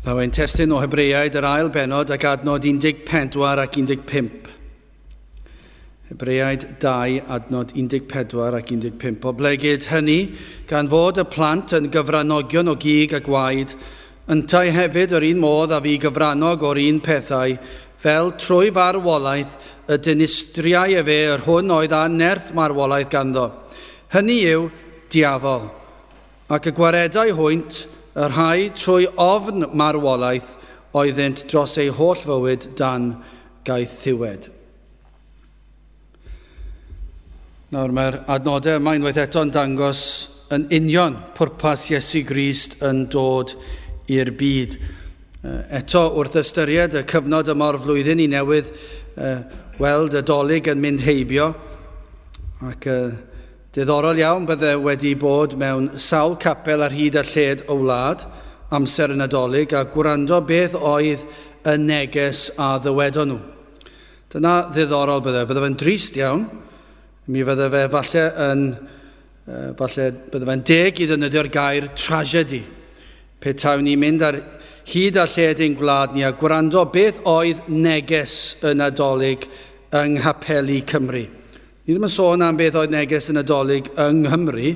Daw ein testyn o Hebreaid yr ail benod ac adnod 14 ac 15. Hebreaid 2, adnod 14 ac 15. O blegyd hynny, gan fod y plant yn gyfranogion o gig a gwaed, yntau hefyd yr un modd a fi gyfrannog o'r un pethau, fel trwy farwolaeth y dinistriau e fe yr hwn oedd a nerth marwolaeth ganddo. Hynny yw diafol, ac y gwaredau hwynt, y rhai trwy ofn marwolaeth oeddynt dros ei holl fywyd dan gaeth ddiwed. Nawr mae'r adnodau yma unwaith eto'n dangos yn union pwrpas Iesu Grist yn dod i'r byd. Eto wrth ystyried y cyfnod yma o'r flwyddyn I newydd weld y dolig yn mynd heibio ac diddorol iawn bydde wedi bod mewn sawl capel ar hyd a lled y wlad amser y Nadolig a gwrando beth oedd y neges a ddywedon nhw. Dyna ddiddorol bydde fe'n drist iawn. Mi fydde fe falle bydde fe'n deg I ddefnyddio'r gair tragedy. Pe tawn ni mynd ar hyd a lled ein gwlad ni a gwrando beth oedd neges y Nadolig yng Nghapel Cymru. Ni ddim yn sôn am beth oedd neges y Nadolig yng Nghymru,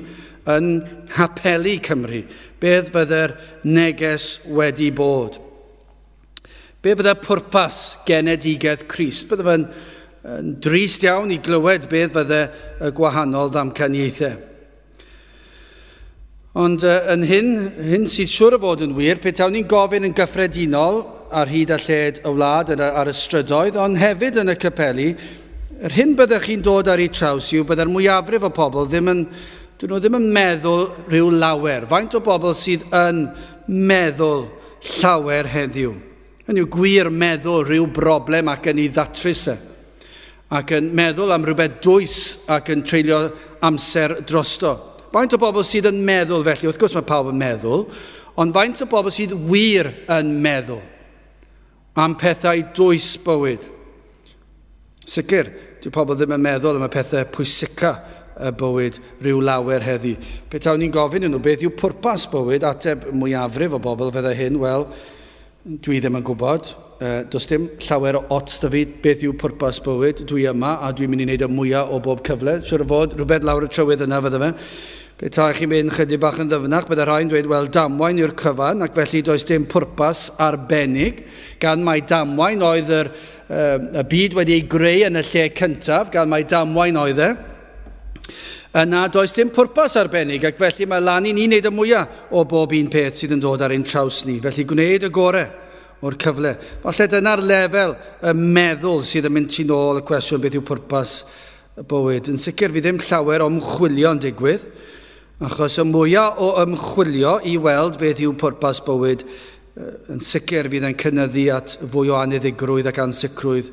yn Nghapel Cymru. Beth fydde'r neges wedi bod? Beth fydde'r pwrpas genedigaeth Crist? Bydde fe'n drist iawn I glywed beth fydde y gwahanol ddamcaniaethau. Ond yn hyn sydd siŵr o fod yn wir, pe tawn ni'n gofyn yn gyffredinol ar hyd a lled y wlad ar y strydoedd, ond hefyd yn y capeli, yr hyn byddech chi'n dod ar ei traws yw byddai'r mwyafrif o pobl ddim yn meddwl rhyw lawer. Faint o bobl sydd yn meddwl llawer heddiw? Hynny yw gwir meddwl rhyw broblem ac yn ei ddatrys e. Ac yn meddwl am rhywbeth dwys ac yn treulio amser drosto. Faint o bobl sydd yn meddwl felly? Wrth gwrs mae pawb yn meddwl, ond faint o bobl sydd wir yn meddwl am pethau dwys bywyd? Sicr, dyw pobl ddim yn meddwl am y pethau pwysica y bywyd rhyw lawer heddi. Pe tawn ni'n gofyn nhw beth yw pwrpas bywyd, ateb mwyafrif o bobl fydde hyn, wel, dwi ddim yn gwybod. Does dim llawer o ots da fi beth yw pwrpas bywyd. Dwi yma a dwi'n mynd I wneud y mwyaf o bob cyfle. Siwr o fod, rhywbeth lawr y trywydd yna fydde fe. Pe ta chi'n mynd chydig bach yn ddyfnach, bydde rhain dweud, wel, damwain yw'r cyfan, ac felly does dim pwrpas arbennig, gan mai damwain oedd y byd wedi ei greu yn y lle cyntaf, gan mai damwain oedd e. Yna does dim pwrpas arbennig, ac felly mae lan I ni wneud y mwyaf o bob un peth sydd yn dod ar ein traws ni. Felly gwneud y gorau o'r cyfle. Falle dyna'r lefel y meddwl sydd yn mynd tu nôl y cwestiwn beth yw pwrpas y bywyd. Yn sicr fi ddim llawer o ymchwilio'n digwydd, achos y mwyaf o ymchwilio I weld beth yw pwrpas bywyd, yn sicr fydd yn cynyddu at fwy o aniddigrwydd ac ansicrwydd,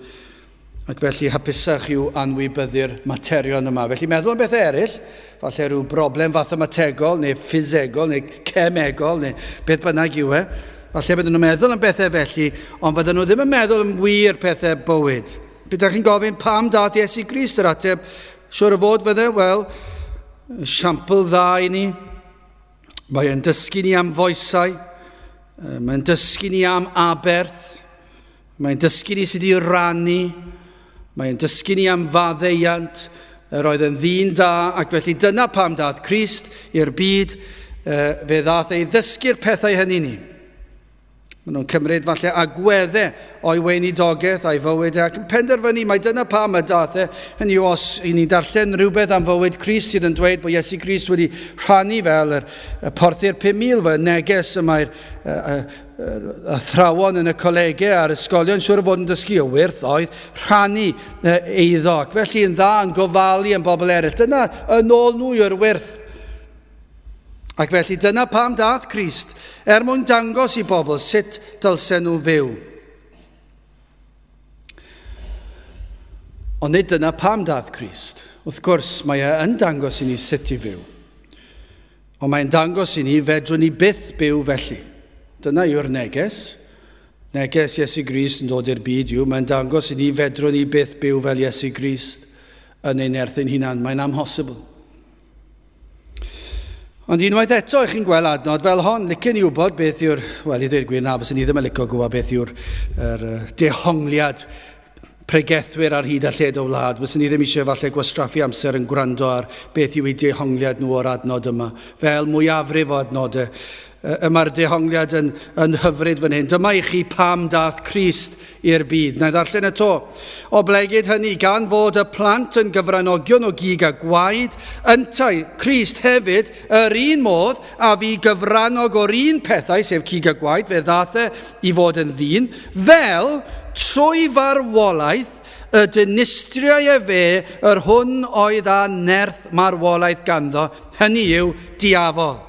ac felly hapusach yw anwybyddu'r materion yma. Felly meddwl am bethau eraill, falle rhyw broblem mathemategol, neu ffisegol, neu cemegol, neu beth bynnag yw e. Falle bydden nhw'n meddwl am bethau felly, ond bydden nhw ddim yn meddwl am wir pethau bywyd. Bydych chi'n gofyn pam dath Iesu Grist yr ateb, siwr o fod fydde, wel, siampl dda I ni. Mae'n dysgu ni am foesau, mae'n dysgu ni am aberth, mae'n dysgu ni sydd I rannu, mae'n dysgu ni am faddeiant, yr oedd yn ddyn da, ac felly dyna pam dath Crist i'r byd, fe ddath ei ddysgu'r pethau hynny ni. Maen nhw'n cymryd falle agweddau o'i weinidogaeth a'i fywyd ac yn penderfynu mai dyna pam y dath e. Hynny yw os I ni'n darllen rhywbeth am fywyd Crist sydd yn dweud bod Iesu Grist wedi rhannu fel y porthu'r 5,000 fy neges yma'r athrawon yn y colegau a'r ysgolion siwr o fod yn dysgu o wyrth oedd rhannu eiddo. Ac felly yn dda yn gofalu am bobl eraill. Dyna yn ôl nhw yw'r wyrth. Ac felly dyna pam dath Crist, mwyn dangos I bobl sut dylsen nhw fyw. Ond nid dyna pam dath Crist. Wrth gwrs, mae yn dangos I ni sut I fyw. Ond mae'n dangos I ni fedrwn ni byth byw felly. Dyna yw'r neges. Neges Iesu Grist yn dod i'r byd yw, mae'n dangos I ni fedrwn ni byth byw fel Iesu Grist yn ein erthyn hunan. Mae'n amhosibl. Ond unwaith eto, ych chi'n gweld adnod fel hon, licen i wybod beth yw'r, wel i ddweud gwir na, fyswn i ddim yn licio gwybod beth yw'r dehongliad pregethwyr ar hyd a lled o wlad. Fyswn i ddim eisiau falle gwastraffu amser yn gwrando ar beth yw eu dehongliad nhw o'r adnod yma. Fel mwyafrif o adnodau. Mae'r dehongliad yn hyfryd fan hyn. Dyma i chi pam dath Crist i'r byd. Na i ddarllen eto. O blegyd hynny, gan fod y plant yn gyfranogion o gig a gwaed, yntai, Crist hefyd, yr un modd a fi gyfrannog o'r un pethau, sef cig a gwaed, fe ddath i fod yn ddyn, fel trwy farwolaeth y dinistriau fe yr hwn oedd a nerth marwolaeth ganddo, hynny yw diafol.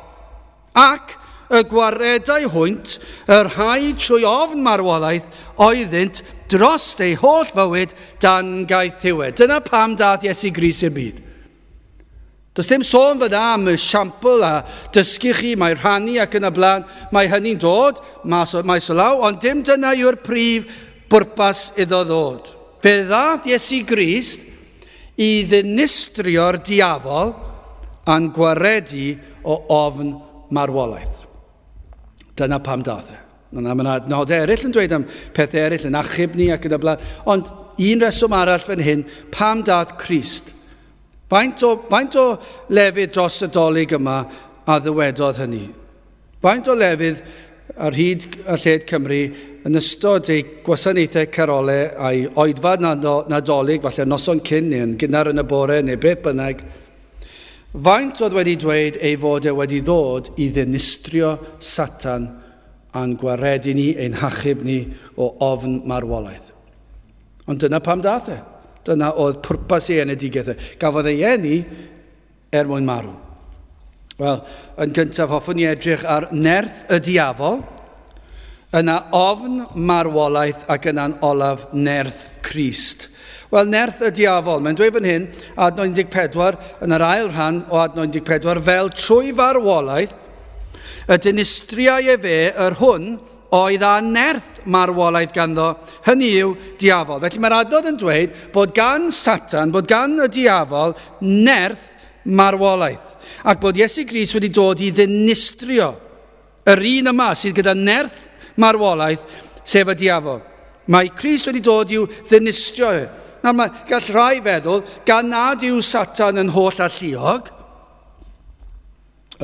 Ac y gwaredau hwynt, yr rhai trwy ofn marwolaeth, oeddynt dros ei holl fywyd dan gaeth ddiwed. Dyna pam dath Iesu Grist i'r byd. Does dim sôn fydda am y siampl a dysgu chi, mae rhannu ac yn y blaen, mae hynny'n dod, mae law, ond dim dyna yw'r prif bwrpas iddo ddod. Fe ddath Iesu Grist i ddinistrio'r diafol a'n gwaredu o ofn marwolaeth. Dyna pam dath e. Mae yna adnodau eraill yn dweud am pethau eraill yn achub ni ac yn y blaen. Ond un reswm arall fan hyn, pam dath Crist? Faint o lefydd dros y dolyg yma a ddywedodd hynny? Faint o lefydd ar hyd a lled Cymru yn ystod ei gwasanaethau carolau a'i oedfa nadolig, falle noson cyn neu yn gynnar yn y bore neu beth bynnag, faint oedd wedi dweud ei fod e wedi ddod i ddinistrio Satan a'n gwaredu ni, ein hachub ni o ofn marwolaeth. Ond dyna pam dath e. Dyna oedd pwrpas ei enedigaethau. Gafodd ei eni mwyn marw. Wel, yn gyntaf hoffwn ni edrych ar nerth y diafol, yna ofn marwolaeth ac yna'n olaf nerth Crist. Wel, nerth y diafol, mae'n dweud fan hyn, adnod 14, yn yr ail rhan o adnod 14, fel trwy farwolaeth, y dinistriau e fe, yr hwn, oedd a nerth marwolaeth ganddo, hynny yw diafol. Felly mae'r adnod yn dweud bod gan Satan, bod gan y diafol, nerth marwolaeth. Ac bod Iesu Grist wedi dod i ddinistrio yr un yma sydd gyda nerth marwolaeth, sef y diafol. Mae Crist wedi dod i'w ddinistrio e. Nawr mae gall rai feddwl, gan nad yw Satan yn holl a lluog,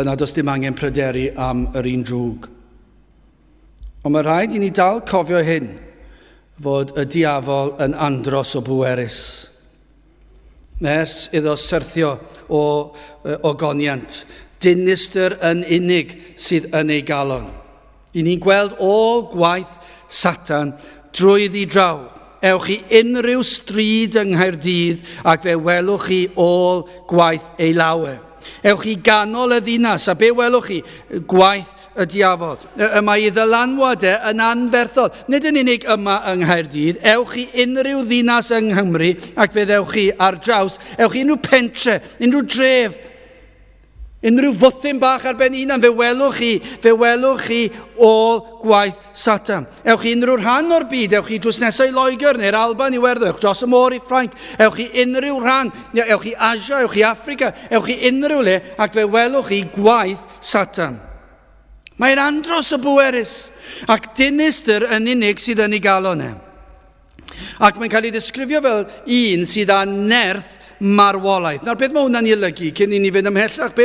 yna does dim angen pryderu am yr un drwg. Ond mae rhaid i ni dal cofio hyn, fod y diafol yn andros o bwerus. Nes iddo syrthio o ogoniant, Dinistr yn unig sydd yn ei galon. I ni'n gweld ôl gwaith Satan drwyddi draw. Ewch i unrhyw stryd yng Nghaerdydd ac fe welwch chi ôl gwaith ei lawe. Ewch i ganol y ddinas a be welwch chi? Gwaith y diafol. Mae ei ddylanwad yn anferthol. Nid yn unig yma yng Nghaerdydd. Ewch i unrhyw ddinas yng Nghymru ac fe ddewch chi ar draws. Ewch i unrhyw pentre, unrhyw dref, unrhyw fwthyn bach ar ben unan, fe welwch chi ôl gwaith Satan. Ewch chi unrhyw rhan o'r byd, ewch chi drws nesau Loegr neu'r Alban i Werddon, ewch dros y môr i Ffrainc, ewch chi unrhyw rhan, ewch chi Asia, ewch chi Africa, ewch chi unrhyw le, ac fe welwch chi gwaith Satan. Mae'n andros o bwerus, ac Dinistr yn unig sydd yn ei galon e. Ac mae'n cael ei ddisgrifio fel un sydd â nerth marwolaeth. Nawr, beth mae hwnna'n ei olygu? Cyn i ni fynd ymhellach, be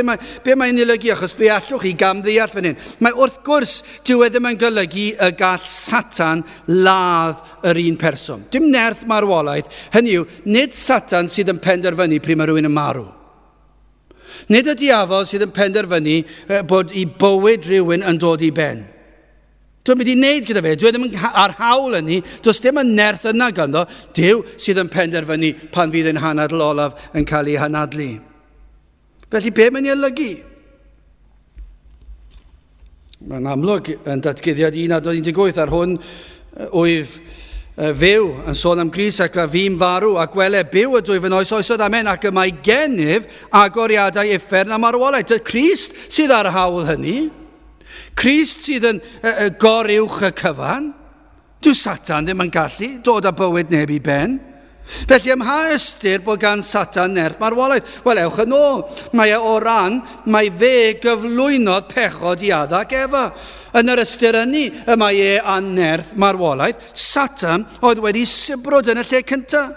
mae'n ei olygu? Achos fe allwch chi gamddeall fan hyn. Mae wrth gwrs, dyw e ddim yn golygu y gall Satan ladd yr un person. Dim nerth marwolaeth. Hynny yw, nid Satan sydd yn penderfynu pryd mae rhywun yn marw. Nid y diafol sydd yn penderfynu bod i bywyd rhywun yn dod i ben. Dwi'n mynd i wneud gyda fe, dwi ddim ar hawl yn ni, does dim yn nerth yna ganddo, Dyw sydd yn penderfynu pan fydd yn hanadl olaf yn cael ei hanadlu. Felly be mae'n ei olygu? Mae'n amlwg yn datguddiad 1:18 ar hwn wyf fyw yn sôn am Grist ac a fi'n farw ac wele byw y dwy fy noes oesodd amen ac y mae gennyf agoriadau uffern am marwolaeth. Crist sydd ar hawl hynny. Crist sydd yn goruwch y cyfan. Dyw Satan ddim yn gallu dod â bywyd neb i ben. Felly ym mha ystyr bod gan Satan nerth marwolaeth? Wel, ewch yn ôl. Mae o ran, mae fe gyflwynodd pechod i Addag Efa. Yn yr ystyr ynni, y mae e a nerth marwolaeth. Satan oedd wedi sibrwd yn y lle cyntaf.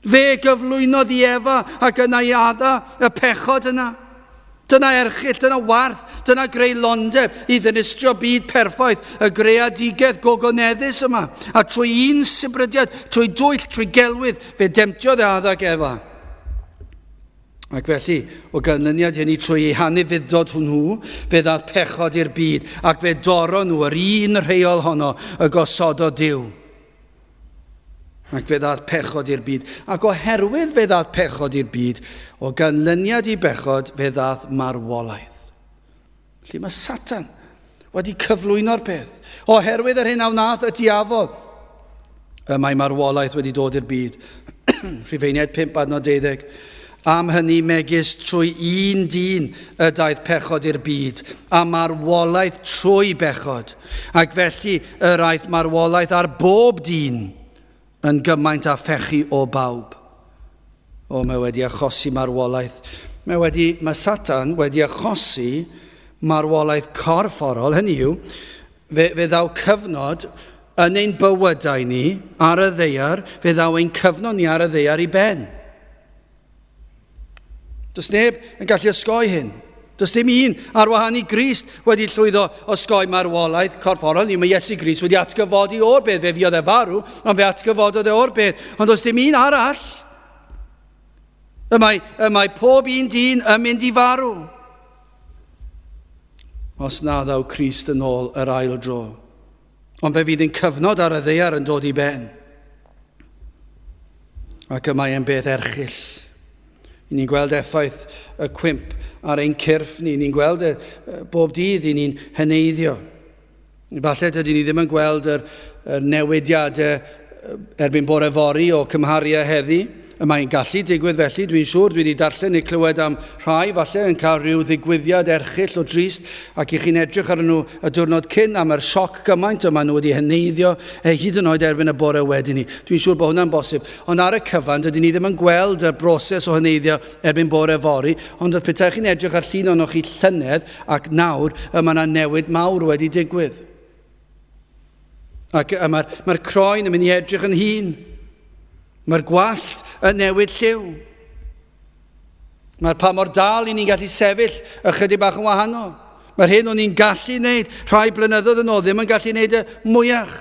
Fe gyflwynodd i Efa ac yna i adda y pechod yna. Dyna erchill, dyna warth, dyna greulondeb i ddinistrio byd perffaith, y greadigaeth gogoneddus yma. A trwy un sybrydiad, trwy dwyll, trwy gelwydd, fe demtiodd e Addag Efa. Ac felly, o ganlyniad hynny trwy ei hanufuddod hwnnw, fe ddath pechod i'r byd, ac fe doro nhw yr un rheol honno y gosododd Duw. Ac fe ddath pechod i'r byd. Ac oherwydd fe ddath pechod i'r byd, o ganlyniad i bechod, fe ddath marwolaeth. Felly mae Satan wedi cyflwyno'r peth. Oherwydd yr hyn a wnaeth y diafol, mae marwolaeth wedi dod i'r byd. Rhufeiniaid 5:12. Am hynny megis trwy un dyn y daeth pechod i'r byd, a marwolaeth trwy bechod. Ac felly yr aeth marwolaeth ar bob dyn, yn gymaint a phechu o bawb. Mae wedi achosi marwolaeth. Mae Satan wedi achosi marwolaeth corfforol. Hynny yw, fe ddaw cyfnod yn ein bywydau ni ar y ddaear, fe ddaw ein cyfnod ni ar y ddaear i ben. Does neb yn gallu osgoi hyn. Does dim un ar wahân i Grist wedi llwyddo osgoi marwolaeth corfforol. Ni mae Iesu Grist wedi atgyfodi o'r beth. Fe fuodd e farw, ond fe atgyfododd e o'r beth. Ond does dim un arall. Y mae pob un dyn yn mynd i farw. Os na ddaw Crist yn ôl yr ail dro. Ond fe fydd yn cyfnod ar y ddaear yn dod i ben. Ac y mae e'n beth erchill. I ni'n gweld effaith y cwymp ar ein cyrff ni. Ni'n gweld bob dydd i ni'n heneiddio. Falle dydyn ni ddim yn gweld yr newidiadau erbyn bore fori o cymhariau heddi. Mae'n gallu digwydd felly, dwi'n siŵr, dwi wedi darllen neu clywed am rhai, falle yn cael rhyw ddigwyddiad erchill o drist, ac i chi'n edrych ar nhw y diwrnod cyn am yr sioc gymaint yma nhw wedi heneiddio, hyd yn oed erbyn y bore wedyn ni. Dwi'n siŵr bod hwnna'n bosib. Ond ar y cyfan, dydyn ni ddim yn gweld y broses o heneiddio erbyn bore fori, ond y petai chi'n edrych ar llun o'n chi llynedd ac nawr, mae yna newid mawr wedi digwydd. Ac mae'r croen yn mynd i edrych yn hun. Mae'r gwallt yn newid lliw. Mae'r pa mor dal i ni'n gallu sefyll ychydig bach yn wahanol. Mae'r hyn o'n ni'n gallu wneud rhai blynyddoedd yn ôl ddim yn gallu wneud y mwyach.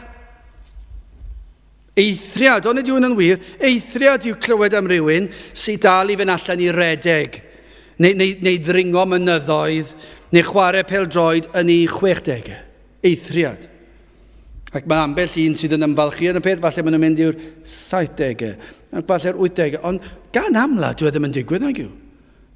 Eithriad, ond ydy hwn yn wir, eithriad yw clywed am rywun sy'n dal i fynd allan i redeg, neu ddringo mynyddoedd, neu chwarae pêl-droed yn ei 60. Eithriad. Ac mae ambell un sydd yn ymfalchu yn y peth, falle maen nhw'n mynd i'r 70, ac falle'r 80, ond gan amla, dwi ddim yn digwydd nag yw.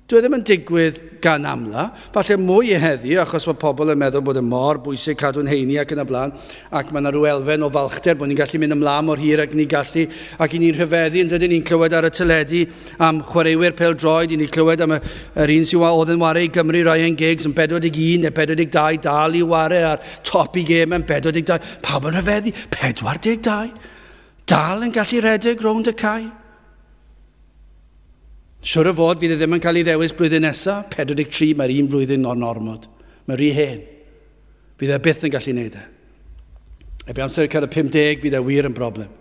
Dwi ddim yn digwydd gan amla, falle mwy heddi, achos mae pobl yn meddwl bod y mor bwysig cadw'n heini ac yn y blaen, ac mae yna rhyw elfen o falchder bod ni'n gallu mynd ymlaen mor hir ac ni'n gallu, ac i ni'n rhyfeddu, yn dydyn ni'n clywed ar y teledu am chwaraewyr pêl-droed, i ni'n clywed am yr un sy'n oedd yn wario i Gymru Ryan Giggs yn 41 neu 42, dal i wario ar top i gêm yn 42. Pawb yn rhyfeddu, 42, dal yn gallu redeg rownd y cae. Siwr o fod, fydd e ddim yn cael ei ddewis blwyddyn nesaf, 43, mae'r un blwyddyn o'r normod. Mae'r rhy hen. Fydd e byth yn gallu wneud e. Ebe amser cael y 50, fydd e wir yn broblem.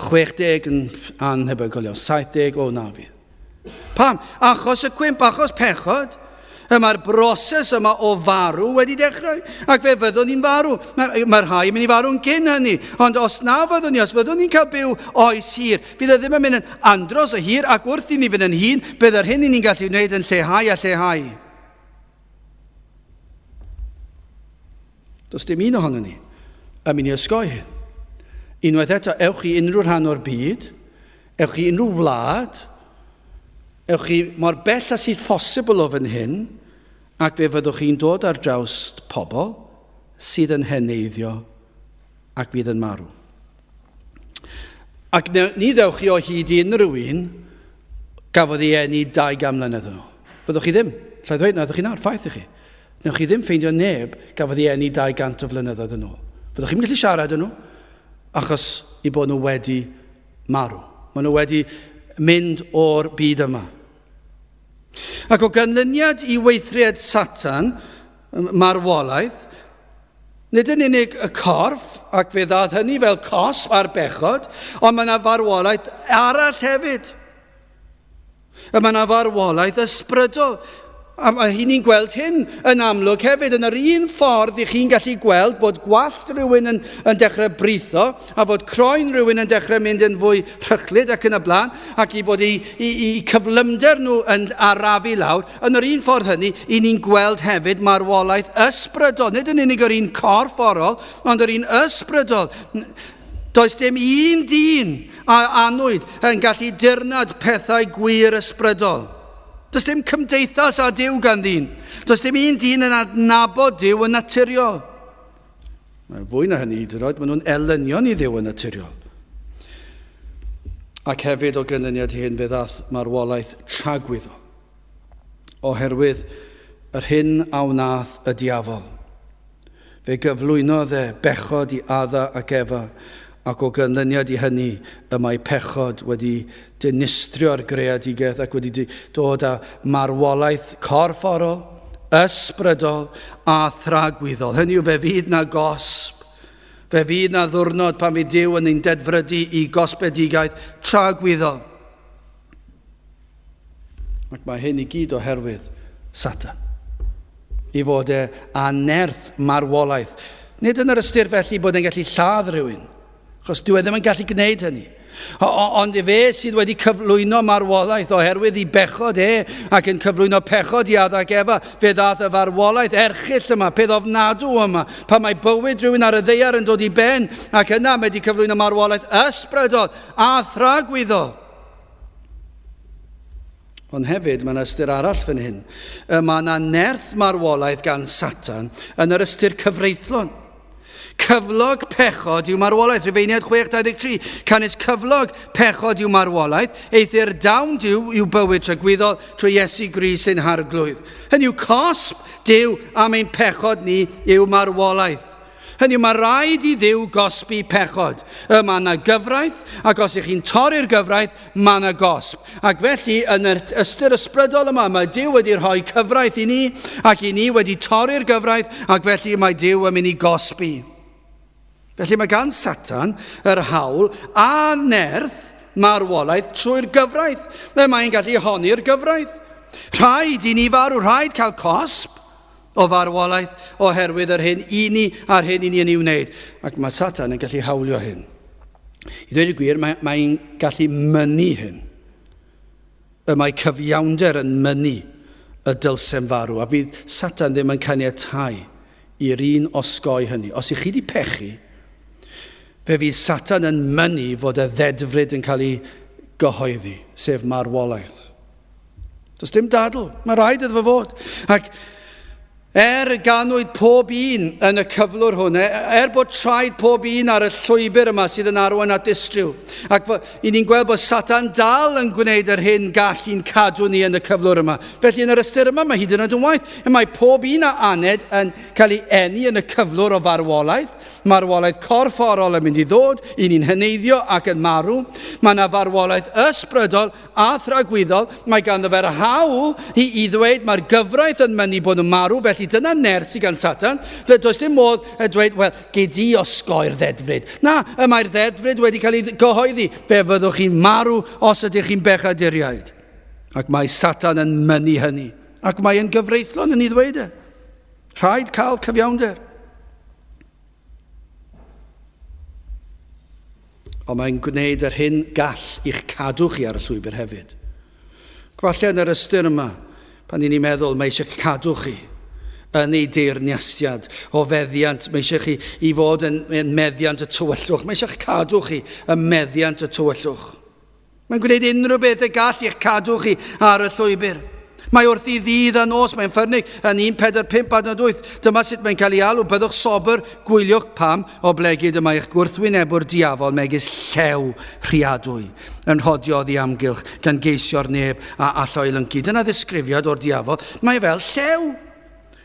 60 yn anhebygol iawn, 70, na fydd. Pam? Achos y cwymp, achos pechod, mae'r broses yma o farw wedi dechrau. Ac fe fyddwn ni'n farw. Mae'r rhai yn mynd i farw'n cyn hynny. Ond os na fyddwn ni, os fyddwn ni'n cael byw oes hir, fydd e ddim yn mynd yn andros o hir, ac wrth i ni fynd yn hun, bydd yr hyn i ni'n gallu wneud yn lleihau a lleihau. Does dim un ohono ni yn mynd i osgoi hyn. Unwaith eto, ewch i unrhyw rhan o'r byd, ewch i unrhyw wlad, ewch chi mor bell a sydd ffosibl o fan hyn, ac fe fyddwch chi'n dod ar draws pobl sydd yn heneiddio ac fydd yn marw. Ac ni ddewch chi o hyd i unrhyw un gafodd ei eni 200 mlynedd yn ôl. Fyddwch chi ddim. Llai ddweud, na ddwch chi'n arffaith i chi. Newch chi ddim ffeindio neb gafodd ei eni 200 o flynyddoedd yn ôl. Fyddwch chi'n gallu siarad yn nhw, achos i bod nhw wedi marw. Maen nhw wedi mynd o'r byd yma. Ac o ganlyniad i weithred Satan, marwolaeth, nid yn unig y corff, ac fe ddaeth hynny fel cosb ar bechod, ond mae yna farwolaeth arall hefyd. Mae yna farwolaeth ysbrydol. A mae ni'n gweld hyn yn amlwg hefyd. Yn yr un ffordd i chi'n gallu gweld bod gwallt rhywun yn dechrau britho, a fod croen rhywun yn dechrau mynd yn fwy rhychlyd ac yn y blaen, ac i bod i cyflymder nhw yn arafu lawr. Yn yr un ffordd hynny, i ni'n gweld hefyd marwolaeth ysbrydol. Nid yn unig yr un corfforol, ond yr un ysbrydol. Does dim un dyn a annwyd yn gallu dirnad pethau gwir ysbrydol. Does dim cymdeithas a Duw gan ddyn. Does dim un dyn yn adnabod Duw yn naturiol. Mae'n fwy na hynny, maen nhw'n elynion i Dduw yn naturiol. Ac hefyd o ganlyniad hyn fe ddaeth marwolaeth tragwyddol. Oherwydd yr hyn a wnaeth y diafol. Fe gyflwynodd bechod i Adda ac Efa, ac o ganlyniad i hynny y mae pechod wedi dinistrio'r greadigaeth ac wedi dod â marwolaeth corfforol, ysbrydol a thragwyddol. Hynny yw fe fydd na gosb. Fe fydd na ddwrnod pan fydd Duw yn ein dedfrydu i gosbedigaeth tragwyddol. Ac mae hyn i gyd oherwydd Satan. I fod anerth marwolaeth. Nid yn yr ystyr felly bod e'n gallu lladd rhywun. Achos dwi ddim yn gallu gwneud hynny. Ond i fe sydd wedi cyflwyno marwolaeth oherwydd i bechod ac yn cyflwyno pechod i Adda ac Efa, fe ddaeth y farwolaeth erchyll yma, peth ofnadw yma, pan mae bywyd rhywun ar y ddaear yn dod i ben, ac yna mae wedi cyflwyno marwolaeth ysbrydol a thragwyddol. Ond hefyd mae yna ystyr arall fan hyn. Mae yna nerth marwolaeth gan Satan yn yr ystyr cyfreithlon. Cyflog pechod yw marwolaeth. Rhufeiniad 6:23. Canis cyflog pechod yw marwolaeth. Eithyr dawn Duw yw bywyd tragwyddol trwy Iesu Grist ein harglwydd. Hynny yw cosb Duw am ein pechod ni yw marwolaeth. Hynny yw mae rhaid i Dduw gosbi pechod. Mae yna gyfraith, ac os ych chi'n torri'r gyfraith, mae yna gosb. Ac felly, yn yr ystyr ysbrydol yma, mae Duw wedi rhoi cyfraith i ni, ac i ni wedi torri'r gyfraith, ac felly mae Duw yn mynd i gosbi. Felly mae gan Satan yr hawl a nerth marwolaeth trwy'r gyfraith. Mae'n gallu honi'r gyfraith. Rhaid i ni farw, rhaid cael cosb o farwolaeth oherwydd yr hyn i ni a'r hyn i ni yn ei wneud. Ac mae Satan yn gallu hawlio hyn. I ddweud y gwir, mae'n gallu mynnu hyn. Mae cyfiawnder yn mynnu y dylsem farw. A bydd Satan ddim yn caniatáu i'r un osgoi hynny. Os ych chi wedi pechu, fe fydd Satan yn mynnu fod y ddedfryd yn cael ei gyhoeddi, sef marwolaeth. Does dim dadl, mae rhaid iddo fod. Ac ganwyd pob un yn y cyflwr hwn, bod traed pob un ar y llwybr yma sydd yn arwain at distriw. Ac i ni'n gweld bod Satan dal yn gwneud yr hyn gallu'n cadw ni yn y cyflwr yma. Felly yn yr ystyr yma, mae hyd yn oed yn waith. Mae pob un a aned yn cael ei eni yn y cyflwr o farwolaeth. Marwolaeth corfforol yn mynd i ddod, i ni'n hyneiddio ac yn marw. Mae yna farwolaeth ysbrydol a thragwyddol. Mae ganddo fe'r hawl i ddweud mae'r gyfraith yn mynd i bod yn marw, felly dyna nerth sydd gan Satan. Does dim modd dweud, wel, gei di osgoi'r ddedfryd. Na, mae'r ddedfryd wedi cael ei gyhoeddi. Fe fyddwch chi'n marw os ydych chi'n bechaduriaid. Ac mae Satan yn mynnu hynny. Ac mae'n gyfreithlon yn ei ddweud. Rhaid cael cyfiawnder. Ond mae'n gwneud yr hyn gall i'ch cadw chi ar y llwybr hefyd. Falle yn yr ystyr yma, pan ni'n meddwl mae eisiau cadw chi yn ei deyrniastiad o feddiant, mae eisiau chi i fod yn meddiant y tywyllwch. Mae eisiau cadw chi yn meddiant y tywyllwch. Mae'n gwneud unrhyw beth y gall i'ch cadw chi ar y llwybr. Mae wrth i ddydd a nos, mae'n ffyrnig yn 1:4-8. Dyma sut mae'n cael ei alw, byddwch sobr, gwyliwch pam, o blegyd yma eich gwrthwynebwr diafol megis llew rhiadwy. Yn rhodio oddi amgylch gan geisio'r neb a allo i lyncu. Dyna ddisgrifiad o'r diafol. Mae fel llew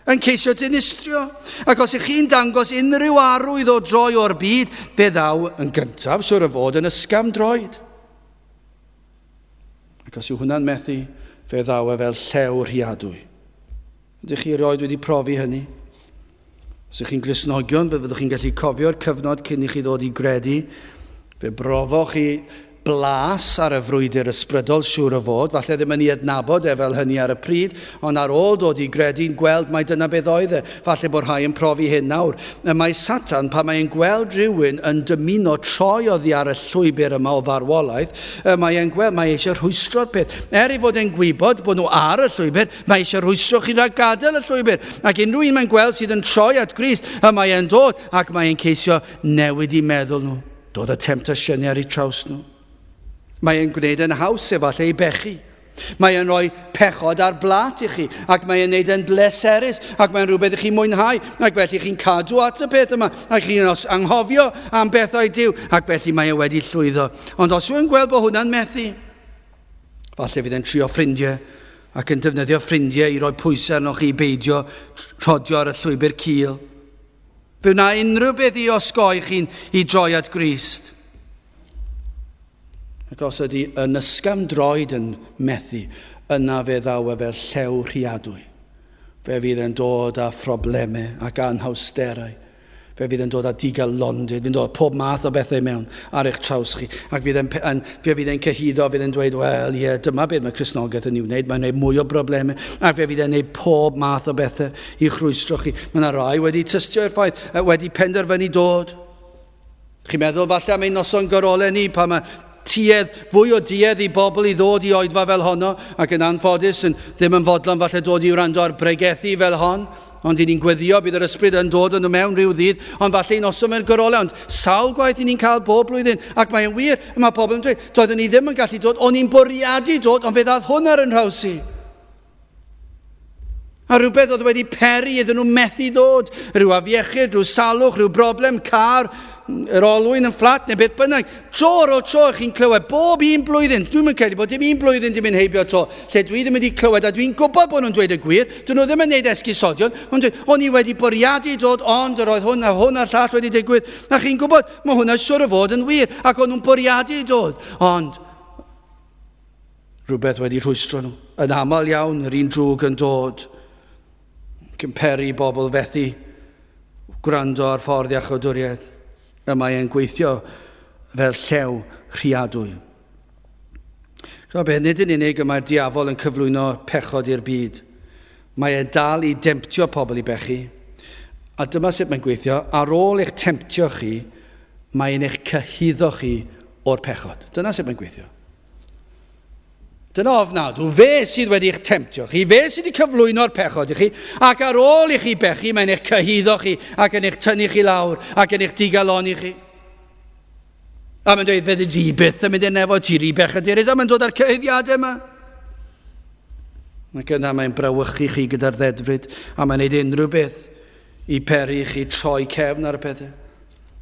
yn ceisio dinistrio. Ac os ych chi'n dangos unrhyw arwydd o droi o'r byd, fe ddaw yn gyntaf, siwr o fod yn ysgam droed. Ac os yw hwnna'n methu, fe ddaw e fel llew rhiadwy. Ydych chi erioed wedi profi hynny? Os ydych chi'n Gristnogion, fe fyddwch chi'n gallu cofio'r cyfnod cyn i chi ddod i gredu. Fe brofoch chi blas ar y frwydr ysbrydol siŵr o fod, falle ddim yn ei adnabod e fel hynny ar y pryd, ond ar ôl dod i gredu'n gweld mai dyna beth oedd e. Falle bod rhai yn profi hyn nawr. Mae Satan, pan mae'n gweld rhywun yn dymuno troi oddi ar y llwybr yma o farwolaeth, mae eisiau rhwystro'r peth. I fod e'n gwybod bod nhw ar y llwybr, mae eisiau rhwystro chi rhag gadael y llwybr. Ac unrhyw un mae'n gweld sydd yn troi at Grist, mae e'n dod ac mae e'n ceisio newid i meddwl nhw, dod y temptasiynau ar eu traws nhw. Mae e'n gwneud yn haws efallai i bechu. Mae e'n rhoi pechod ar blat i chi, ac mae e'n gwneud yn bleserus, ac mae'n rhywbeth i chi mwynhau, ac felly chi'n cadw at y peth yma, ac chi'n anghofio am bethau Duw, ac felly mae e wedi llwyddo. Ond os yw'n gweld bod hwnna'n methu, falle fydd e'n trio ffrindiau, ac yn defnyddio ffrindiau i roi pwysau arnoch chi i beidio rodio ar y llwybr cul. Fe wna unrhyw beth i osgoi chi'n i droi at Grist. Ac os ydy yn ysgam droed yn methu, yna fe ddaw e fel llew rhiadwy. Fe fydd yn dod â phroblemau ac anhawsterau. Fe fydd yn dod â digalondyd, fydd yn dod pob math o bethau mewn ar eich traws chi. Ac fe fydd yn cyhyddo, fydd yn dweud, wel, dyma beth mae Cristnogaeth yn ei wneud, mae'n gwneud mwy o broblemau. Ac fe fydd yn gwneud pob math o bethau i chrwystro chi. Mae yna rai wedi tystio i'r ffaith, wedi penderfynu dod. Chi'n meddwl falle am ein noson gyrole ni, pa mae fwy o duedd i bobl i ddod i oedfa fel honno, ac yn anffodus ddim yn fodlon falle dod i wrando ar bregethu fel hon, ond i ni'n gweddio bydd yr ysbryd yn dod yn mewn rhyw ddydd, ond falle i noson mewn gyrole, ond sawl gwaith i ni'n cael bob blwyddyn, ac mae'n wir, mae pobl yn dweud, doedden ni ddim yn gallu dod, ond ni'n bwriadu dod, ond fe ddaeth hwn ar yn hawsi. A rhywbeth oedd wedi peri iddyn nhw methu ddod. Rhyw afiechyd, rhyw salwch, rhyw broblem, car, yr olwyn yn fflat neu beth bynnag. Tro ar ôl tro chi'n clywed bob un blwyddyn. Dwi'n mynd credu bod dim un blwyddyn dim yn heibio to. Lle dwi ddim wedi clywed a dwi'n gwybod bod nhw'n dweud y gwir. Dyn nhw ddim yn gwneud esgusodion. Ond o'n i wedi bwriadu dod ond yr oedd hwn a llall wedi digwydd. A chi'n gwybod, mae hwnna siwr o fod yn wir. Ac o'n nhw'n bwriadu dod. Ond rhywbeth wedi rhwystro nhw. Yn aml iawn, yr un drwg yn dod. Cymperi bobl fethu gwrando ar ffordd iachawdwriaeth. Y mae e'n gweithio fel llew rhiadwy. Nid yn unig y mae'r diafol yn cyflwyno pechod i'r byd. Mae e dal i demptio pobl i bechu. A dyma sut mae'n gweithio. Ar ôl eich temptio chi, mae'n eich cyhyddo chi o'r pechod. Dyna sut mae'n gweithio. Dyna ofnadw, fe sydd wedi eich temptio chi, fe sydd wedi cyflwyno'r pechod i chi, ac ar ôl i chi bechu, mae'n eich cyhyddo chi, ac yn eich tynnu chi lawr, ac yn eich digaloni chi. A mae'n dweud, fydde di byth yn mynd i'n efo, ti ri bechadurus, a mae'n dod â'r cyhyddiadau yma. Ac yna mae'n brawychu chi gyda'r ddedfryd, a mae'n gwneud unrhyw beth i peri chi troi cefn ar y pethau.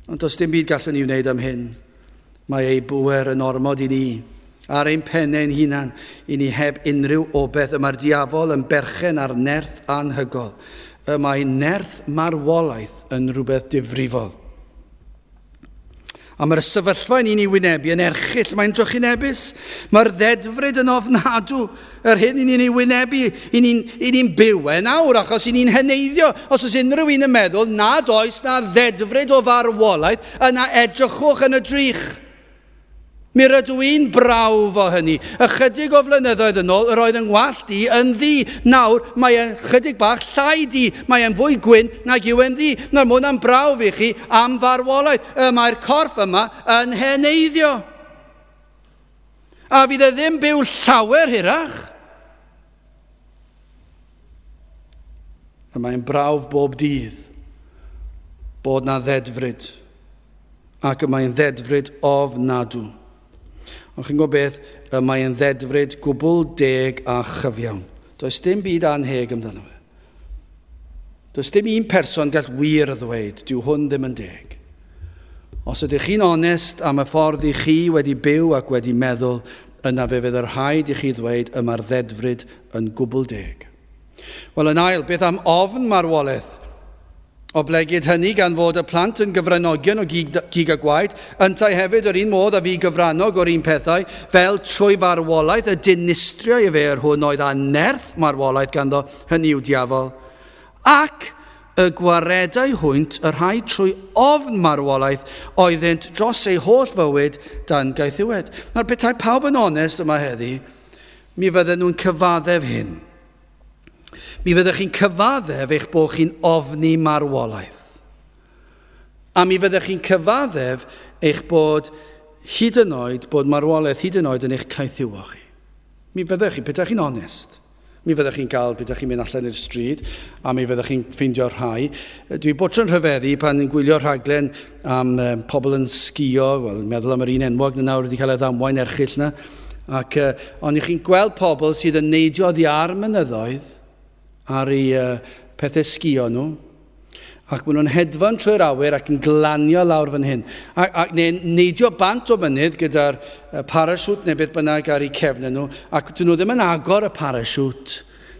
Ond does dim byd gallwn ni wneud am hyn. Mae ei bŵer yn ormod i ni. Ar ein pennau'n hunan, i ni heb unrhyw obeth, y mae'r diafol yn berchen ar nerth anhygol. Y mae nerth marwolaeth yn rhywbeth difrifol. A mae'r sefyllfa ni'n ei wynebu yn erchill, mae'n drychinebus. Mae'r ddedfryd yn ofnadw. Yr hyn i ni'n ei wynebu, i ni'n byw nawr, achos i ni'n heneiddio. Os oes unrhyw un yn meddwl, nad oes na ddedfryd o farwolaeth, yna edrychwch yn y drych. Mi rydw i'n brawf o hynny. Ychydig o flynyddoedd yn ôl, yr oedd yn ngwallt i yn ddi. Nawr, mae e'n chydig bach llai di. Mae e'n fwy gwyn nag yw yn ddi. Nawr, mae hwnna'n brawf i chi am farwolaeth. Mae'r corff yma yn heneiddio. A fydd e ddim byw llawer hirach. Mae'n brawf bob dydd bod na ddedfryd. Ac mae'n ddedfryd ofnadw. Ond chi'n gwybod beth, mae'n ddedfryd gwbl deg a chyfiawn. Does dim byd anheg amdano fe. Does dim un person gall wir ddweud, dyw hwn ddim yn deg. Os ydych chi'n onest am y ffordd i chi wedi byw ac wedi meddwl, yna fe fydd yr rhaid i chi ddweud y mae'r ddedfryd yn gwbl deg. Wel, yn ail, beth am ofn marwolaeth? O blegyd hynny gan fod y plant yn gyfranogion o gig a gwaed, yntau hefyd yr un modd a fi gyfrannog o'r un pethau, fel trwy farwolaeth y dinistriau i fe yr hwn oedd a nerth marwolaeth ganddo, hynny yw diafol. Ac y gwaredau hwynt y rhai trwy ofn marwolaeth oeddynt dros ei holl fywyd dan gaethiwed. Nawr petai pawb yn onest yma heddi, mi fydden nhw'n cyfaddef hyn. Mi fyddech chi'n cyfaddef eich bod chi'n ofni marwolaeth. A mi fyddech chi'n cyfaddef eich bod hyd yn oed, bod marwolaeth hyd yn oed yn eich caethiwo chi. Mi fyddech chi, petai chi'n onest. Mi fyddech chi'n cael, petai chi'n mynd allan i'r stryd, a mi fyddech chi'n ffeindio rhai. Dwi bwtio'n rhyfeddu pan yn gwylio rhaglen am pobl yn sgio, wel, meddwl am yr un enwog na nawr wedi cael ei ddamwain erchill na. Ac ond chi'n gweld pobl sydd yn neidio oddi ar mynyddoedd, ar ei pethau sgio nhw, ac maen nhw'n hedfan trwy'r awyr ac yn glanio lawr fan hyn. Ac neu'n neidio bant o mynydd gyda'r parasiwt neu beth bynnag ar eu cefn nhw, ac dyn nhw ddim yn agor y parasiwt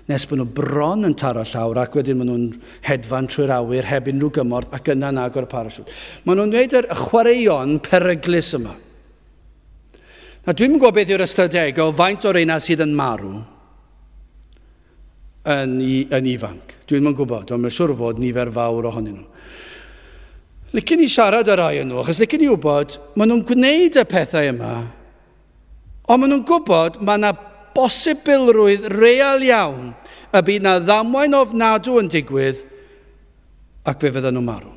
nes bod nhw bron yn taro llawr, ac wedyn maen nhw'n hedfan trwy'r awyr heb unrhyw gymorth ac yna'n agor y parasiwt. Maen nhw'n dweud y chwaraeon peryglus yma. Na, dwi'n gwybod beth yw'r ystadegol, faint o'r reina sydd yn marw yn ifanc. Dwi'n yn gwybod, ond mae'n siŵr fod nifer fawr ohonyn nhw. Licen i siarad ar rai nhw, achos licen i wybod, maen nhw'n gwneud y pethau yma, ond maen nhw'n gwybod mae yna bosibilrwydd real iawn y bydd yna ddamwain ofnadw yn digwydd ac fe fydden nhw'n marw.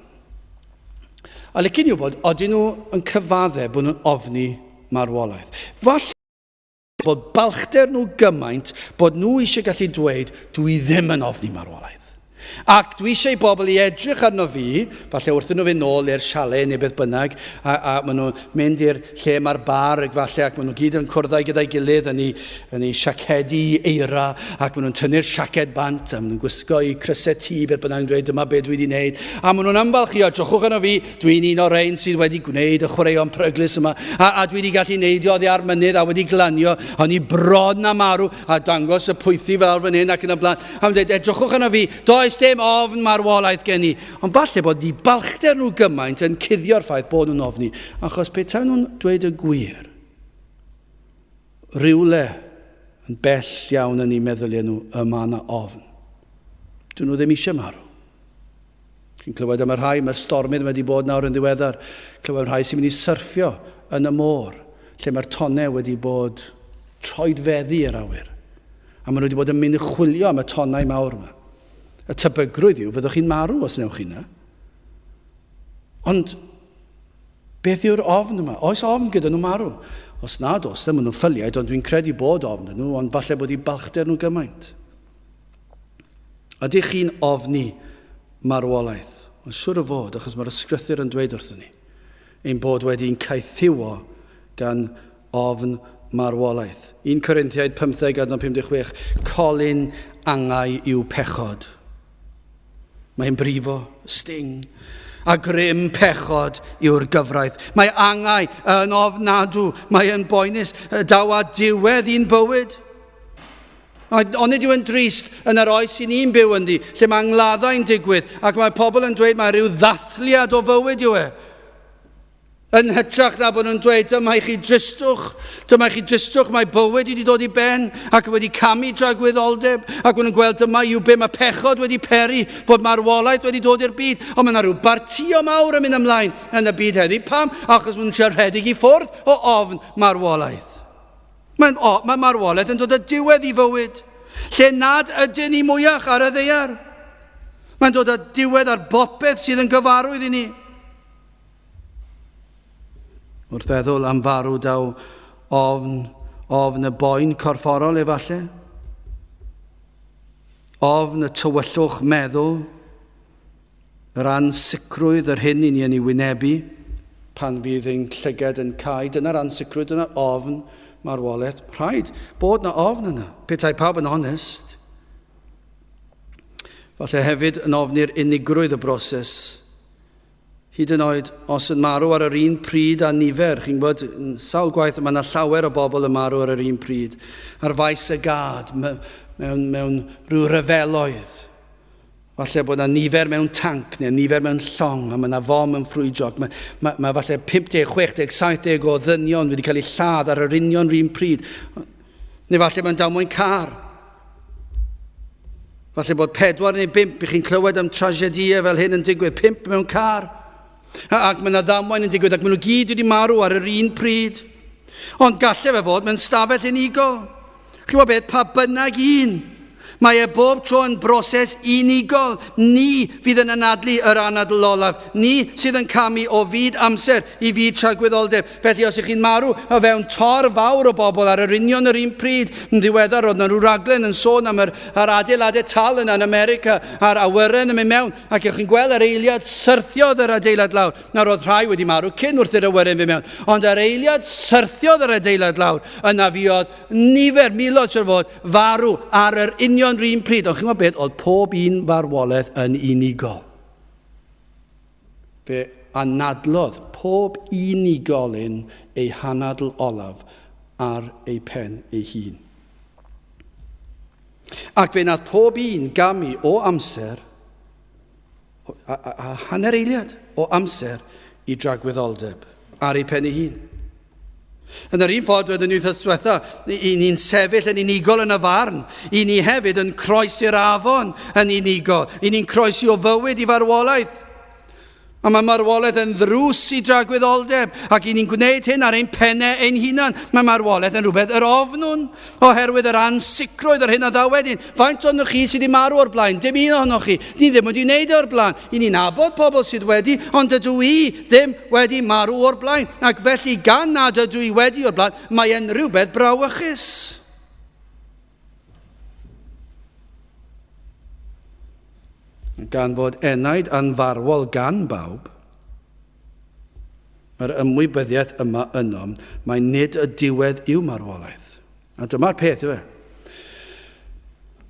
A licen i wybod, odyn nhw yn cyfadde bod nhw'n ofni marwolaeth. Falle bod balchder nhw gymaint bod nhw eisiau gallu dweud dwi ddim yn ofni marwolaeth. Ac dwi eisiau bobl i edrych arno fi, falle wrthyn nhw fynd nôl i'r siale neu beth bynnag, a maen nhw'n mynd i'r lle mae'r bar falle, ac maen nhw gyd yn cwrddau gyda'i gilydd yn ei siacedi eira, ac maen nhw'n tynnu'r siaced bant, a maen nhw'n gwisgo i crysau tŷ, beth bynnag yn dweud, dyma beth dwi wedi wneud, a maen nhw'n ymfalchio, drychwch arno fi, dwi'n un o'r ein sydd wedi gwneud y chwaraeon peryglus yma, a dwi wedi gallu neidio oddi ar mynydd a wedi glanio, ond i bron na marw, a dangos y pwythi fel fan hyn ac yn y blaen, a maen nhw'n dweud, edrychwch arno fi, does dim ofn marwolaeth gen i. Ond falle bod ni balchder nhw gymaint yn cuddio'r ffaith bod nhw'n ofni. Achos petai nhw'n dweud y gwir, rhywle yn bell iawn yn ei meddyliau nhw yma na ofn. Dyn nhw ddim eisiau marw. Chi'n clywed am y rhai, mae'r stormydd wedi bod nawr yn ddiweddar. Clywed am rhai sy'n mynd i syrffio yn y môr, lle mae'r tonau wedi bod troedfeddu i'r awyr. A maen nhw wedi bod yn mynd i chwilio am y tonau mawr yma. Y tebygrwydd yw, fyddwch chi'n marw os newch chi na. Ond, beth yw'r ofn yma? Oes ofn gyda nhw marw? Os nad os, ddim yn nhw'n ffyliaid, ond dwi'n credu bod ofn nhw, ond falle bod i balchder nhw gymaint. Ydych chi'n ofni marwolaeth? Ond siwr o fod, achos mae'r ysgrythyr yn dweud wrthyn ni, ein bod wedi'n caethiwo gan ofn marwolaeth. 1 Corinthiaid 15:56, colin angau yw pechod. Mae'n brifo, sting, a grym pechod yw'r gyfraith. Mae angau yn ofnadw, mae yn boenus, daw a diwedd i'n bywyd. Ond ydyw yn drist yn yr oes i ni'n byw ynddi, lle mae ngladdau'n digwydd, ac mae pobl yn dweud mae rhyw ddathliad o fywyd yw e. Yn hytrach na bod nhw'n dweud, dyma i chi dristwch, mae bywyd wedi dod i ben, ac wedi camu dragwyddoldeb, ac nhw'n gweld dyma yw be mae pechod wedi peri, fod marwolaeth wedi dod i'r byd, ond mae yna rhyw bartio mawr yn mynd ymlaen yn y byd heddi. Pam? Achos maen nhw'n siaredig i ffwrdd o ofn marwolaeth. Mae marwolaeth yn dod y diwedd i fywyd, lle nad ydyn ni mwyach ar y ddaear. Mae'n dod y diwedd ar bopeth sydd yn gyfarwydd i ni. Wrth feddwl am farw daw ofn y boen corfforol efallai, ofn y tywyllwch meddwl, yr ansicrwydd yr hyn i ni yn ei wynebu, pan fydd ein llyged yn cael, dyna'r ansicrwydd, dyna'r ofn marwolaeth. Rhaid bod na ofn yna, petai pawb yn onest. Falle hefyd yn ofni'r unigrwydd y broses. Hyd yn oed, os yn marw ar yr un pryd a nifer, chi'n bod, sawl gwaith mae yna llawer o bobl yn marw ar yr un pryd, ar faes y gad, mewn rhyw ryfeloedd, Falle bod yna nifer mewn tanc neu nifer mewn llong a mae yna fom yn ffrwydro. Mae falle 50, 60, 70 o ddynion wedi cael eu lladd ar yr union rhywun pryd. Neu falle mae'n damwain car. Falle bod 4 neu 5 i chi'n clywed am tragediau fel hyn yn digwydd. 5 mewn car. Ac mae yna ddamwain yn digwydd ac maen nhw gyd wedi marw ar yr un pryd. Ond gallai fe fod mewn stafell unigol. Chi'n gwybod beth, pa bynnag un. Mae e bob tro yn broses unigol. Ni fydd yn anadlu yr anadl olaf. Ni sydd yn camu o fyd amser i fyd tragwyddoldeb. Felly os ych chi'n marw o fewn tor fawr o bobl ar yr union yr un pryd, yn ddiweddar roedd yna rhyw raglen yn sôn am yr adeiladau tal yna yn America, a'r awyren yn mynd mewn, ac ych chi'n gweld yr eiliad syrthiodd yr adeilad lawr. Na roedd rhai wedi marw cyn wrth i'r awyren mynd mewn. Ond yr eiliad syrthiodd yr adeilad lawr. Yna fuodd nifer, miloedd sy'n fod, farw ar yr union rhywun pryd. Ond chi'n gwybod beth, oedd pob un farwolaeth yn unigol. Fe anadlodd pob unigolyn ei hanadl olaf ar ei pen ei hun. Ac fe nath pob un gamu o amser, a hanner eiliad o amser i dragwyddoldeb ar ei pen ei hun. Yn yr un ffordd wedyn ni wythnos diwetha, i ni'n sefyll yn unigol yn y farn, i ni hefyd yn croesi'r afon yn unigol, i ni'n croesi o fywyd i farwolaeth. A mae marwolaeth yn ddrws i dragwyddoldeb, ac i ni'n gwneud hyn ar ein pennau ein hunan. Mae marwolaeth yn rhywbeth yr ofnwn, oherwydd yr ansicrwydd ar hyn a ddaw wedyn. Faint o'n chi sydd wedi marw o'r blaen? Dim un ohonoch chi. Ni ddim wedi wneud o'r blaen. I ni'n nabod pobl sydd wedi, ond ydw i ddim wedi marw o'r blaen. Ac felly gan nad ydw i wedi o'r blaen, mae e'n rhywbeth brawychus. Gan fod enaid anfarwol gan bawb, mae'r ymwybyddiaeth yma ynom, mae nid y diwedd yw marwolaeth. A dyma'r peth yw e.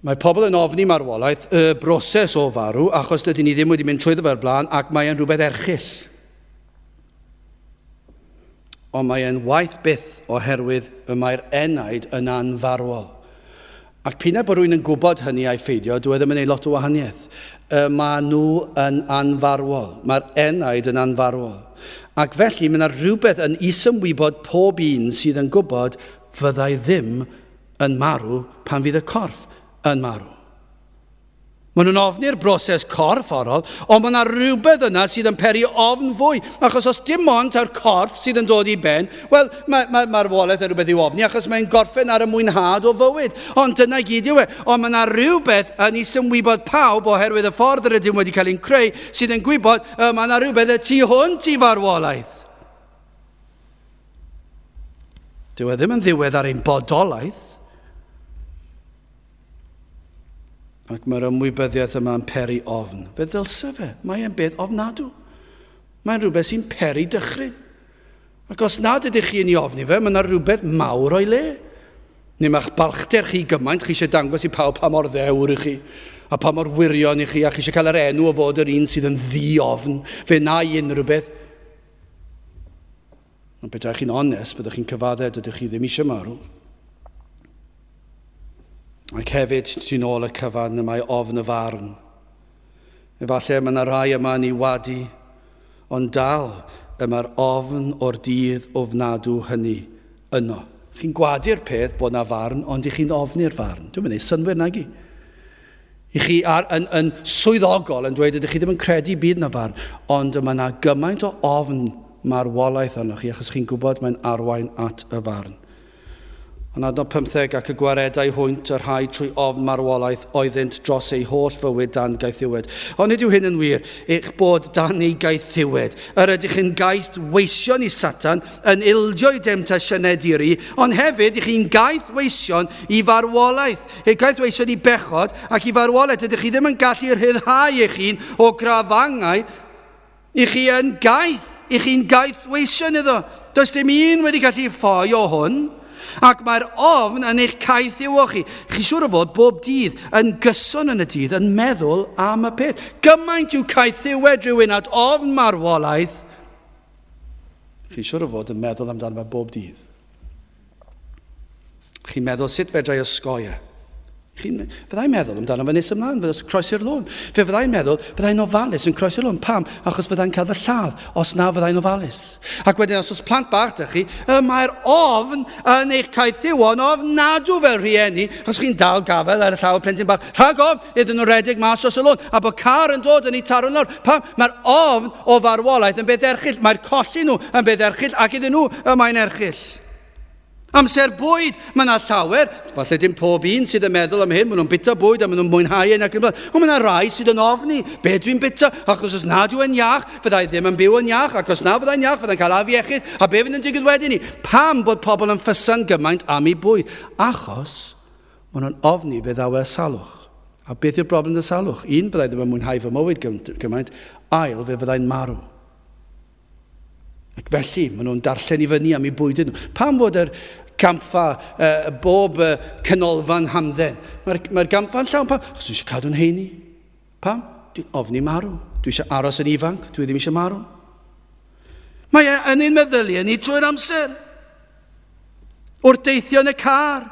Mae pobl yn ofni marwolaeth y broses o farw, achos dydyn ni ddim wedi mynd trwy ddefer blaen, ac mae e'n rhywbeth erchyll. Ond mae e'n waith byth oherwydd y mae'r enaid yn anfarwol. Ac p'un bod rhywun yn gwybod hynny a'i ffeidio, dwi ddim yn ei lot o wahaniaeth. Mae nhw yn anfarwol. Mae'r enaid yn anfarwol. Ac felly mae yna rhywbeth yn isymwybod pob un sydd yn gwybod fyddai ddim yn marw pan fydd y corff yn marw. Maen nhw'n ofni'r broses corfforol, ond mae yna rhywbeth yna sydd yn peri ofn fwy. Achos os dim ond ta'r corff sydd yn dod i ben, wel, mae'r marwolaeth yn rhywbeth i ofni, achos mae'n gorffen ar y mwynhad o fywyd. Ond dyna gyd yw e. Ond mae yna rhywbeth yn isymwybod pawb oherwydd y ffordd yr ydym wedi cael ei creu, sydd yn gwybod mae yna rhywbeth y tu hwnt i farwolaeth. Dyw e ddim yn ddiwedd ar ein bodolaeth. Ac mae'r ymwybyddiaeth yma yn peri ofn. Fe ddylse fe. Mae'n beth ofnadw. Mae'n rhywbeth sy'n peri dychryn. Ac os nad ydych chi yn ei ofni fe, mae yna rhywbeth mawr o'i le. Neu mae'ch balchder chi gymaint, chi eisiau dangos i pawb pa mor ddewr i chi, a pa mor wirion i chi, a chi eisiau cael yr enw o fod yr un sydd yn ddi-ofn. Fe na i unrhyw beth. Ond beth chi'n onest, byddwch chi'n cyfaddau, dydych chi ddim eisiau marw. Ac hefyd, ti'n ôl y cyfan y mae ofn y farn. Efallai mae yna rai yma ni wadu, ond dal y mae'r ofn o'r dydd ofnadw hynny yno. Chi'n gwadu'r peth bod yna farn, ond i chi'n ofni'r farn. Dwi'n mynd i synwyr nag i. I chi yn swyddogol yn dweud ydych chi ddim yn credu byd na farn, ond mae yna gymaint o ofn marwolaeth arnoch chi, achos chi'n gwybod mae'n arwain at y farn. Yn adnod 15 ac y gwaredau hwynt yr rhai trwy ofn marwolaeth oeddynt dros ei holl fywyd dan gaethiwed. Ond nid yw hyn yn wir, eich bod dan ei gaethiwed. Yr ydych chi'n gaeth weision i Satan, yn ildio'i demtasiynau diri, ond hefyd ych chi'n gaeth weision i farwolaeth. Eich gaeth weision i bechod, ac i farwolaeth ydych chi ddim yn gallu rhyddhau eich hun o grafangau. Eich chi yn gaeth, eich chi'n gaeth weision iddo. Does dim un wedi gallu ffoi o hwn. Ac mae'r ofn yn eich caethiw o chi. Chi siŵr o fod bob dydd yn gyson yn y dydd yn meddwl am y peth. Gymaint yw caethiwed rhywun at ofn marwolaeth. Chi siŵr o fod yn meddwl amdano fe bob dydd. Chi'n meddwl sut fedrai osgoi e. Fyddai'n meddwl amdano fe nes ymlaen, fyddai'n croesi'r lôn. Fyddai'n meddwl, fyddai'n ofalus yn croesi'r lôn. Pam? Achos fyddai'n cael fy lladd, os na fyddai'n ofalus. Ac wedyn, os oes plant bach da chi, mae'r ofn yn eich caethiwon ofnadw fel rhieni, achos chi'n dal gafel ar y llaw plentyn bach. Rhag ofn iddyn nhw redig mas dros y lôn, a bod car yn dod yn ei tarwn lawr. Pam? Mae'r ofn o farwolaeth yn beth erchill, mae'r colli nhw yn beth erchill, ac iddyn nhw mae'n erchill. Amser bwyd, mae yna llawer, falle dim pob un sydd yn meddwl am hyn, maen nhw'n bita bwyd a maen nhw'n mwynhau ein ac yn blaen. Ond mae yna rai sydd yn ofni, be dwi'n bita, achos os nad yw yn iach, fyddai ddim yn byw yn iach, ac os na fyddai'n iach, fyddai'n cael afiechyd, a be fydd yn digwydd wedyn ni? Pam bod pobl yn ffysa'n gymaint am ei bwyd? Achos maen nhw'n ofni fe ddawer salwch. A beth yw'r broblem dy salwch? Un, byddai ddim yn mwynhau fy mywyd gymaint, ail, fe fyddai'n marw. Ac felly, maen nhw'n darllen i fyny am ei bwyd nhw. Pam bod yr gampfa, bob canolfan hamdden? Mae'r gampfa'n llawn, pam? Achos dwi eisiau cadw'n heini. Pam? Dwi'n ofni marw. Dwi eisiau aros yn ifanc, dwi ddim eisiau marw. Mae yn ein meddyliau ni trwy'r amser. Wrth deithio yn y car.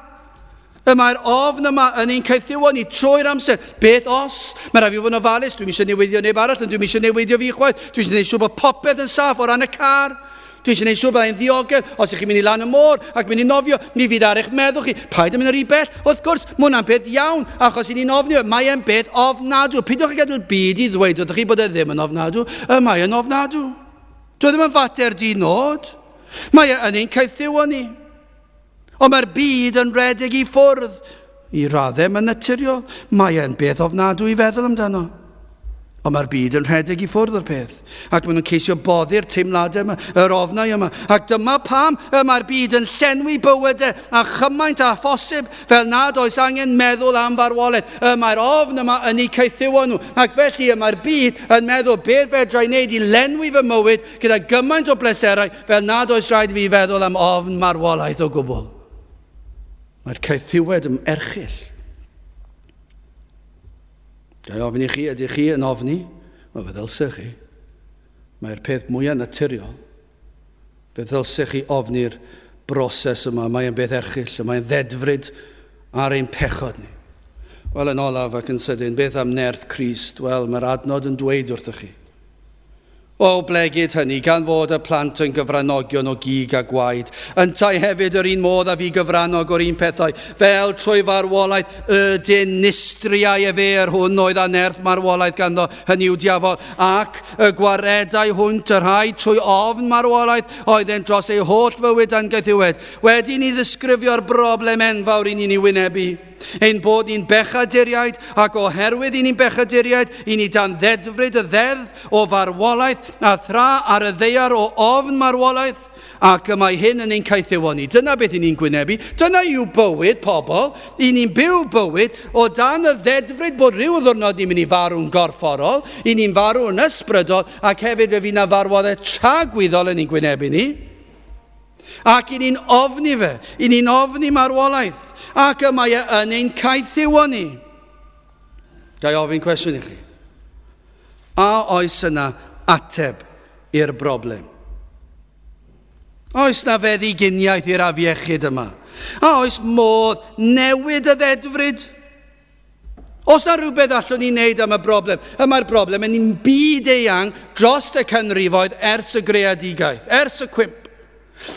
Mae'r ofn yma yn ein caethiwon ni trwy'r amser. Beth os? Mae rhaid fi fod yn ofalus, dwi'n eisiau newidio neb arall, dwi'n eisiau newidio fi chwaith, dwi'n eisiau neud siŵr bod popeth yn saff o ran y car. Dwi'n eisiau neud siŵr bod e'n ddiogel, os ych chi'n mynd i lan y môr ac mynd i nofio, mi fydd ar eich meddwl chi, paid yn mynd ar ei bell. Wrth gwrs, mae hwnna'n beth iawn, achos i ni'n ofnio, mae e'n beth ofnadw. Pidwch chi gadael byd i ddweud, ydych chi bod e ddim yn ofnadw, mae e'n ofnadw. Dwi ddim yn fater di nod. Mae e'n ein caethiwon ni. Ond mae'r byd yn redig i ffwrdd. I raddau mae'n naturiol. Mae e'n beth ofnadw i feddwl amdano. Ond mae'r byd yn rhedeg i ffwrdd o'r peth. Ac maen nhw'n ceisio boddi'r teimladau yma, yr ofnau yma. Ac dyma pam mae'r byd yn llenwi bywydau a chymaint a phosib fel nad oes angen meddwl am farwolaeth. Mae'r ofn yma yn ei caethiwon nhw. Ac felly mae'r byd yn meddwl beth fedra i wneud i lenwi fy mywyd gyda gymaint o bleserau fel nad oes rhaid fi feddwl am ofn marwolaeth o gwbl. Mae'r caethiwed yn erchill. Gai ofyn i chi, ydych chi yn ofni? Wel, fe ddylsech chi. Mae'r peth mwyaf naturiol. Fe ddylsech chi ofni'r broses yma. Mae'n beth erchill, mae'n ddedfryd ar ein pechod ni. Wel, yn olaf ac yn sydyn, beth am nerth Crist? Wel, mae'r adnod yn dweud wrthych chi. O blegyd hynny, gan fod y plant yn gyfranogion o gig a gwaed, yntai hefyd yr un modd a fi gyfrannog o'r un pethau, fel trwy farwolaeth y dinistriau e fer hwn oedd a nerth marwolaeth ganddo, hynny yw diafol, ac y gwaredau hwnt yr rhai trwy ofn marwolaeth oedd e'n dros ei holl fywyd yn gaethiwed. Wedi ni ddisgrifio'r broblem enfawr i ni'n ei wynebu. Ein bod ni'n bechaduriaid ac oherwydd i ni'n bechaduriaid i ni dan ddedfryd y ddeddf o farwolaeth a thra ar y ddeiar o ofn marwolaeth ac mae hyn yn ein caethiwon ni. Dyna beth i ni'n gwynebu. Dyna yw bywyd pobl. I ni'n byw bywyd o dan y ddedfryd bod rhyw ddwrnod ni'n mynd i farw'n gorfforol, i ni'n farw'n ysbrydol ac hefyd fe fi na farwolaeth tragwyddol yn ein gwynebu ni. Ac i ni'n ofni fe, i ni'n ofni marwolaeth. Ac mae yn ein caethiwon ni. Gai ofyn cwestiwn i chi. A oes yna ateb i'r broblem? Oes na feddyginiaeth i'r afiechyd yma? A oes modd newid y ddedfryd? Os na rhywbeth allwn ni wneud am y broblem? Mae'r broblem yn un byd eang dros y canrifoedd ers y greadigaeth, ers y cwmp.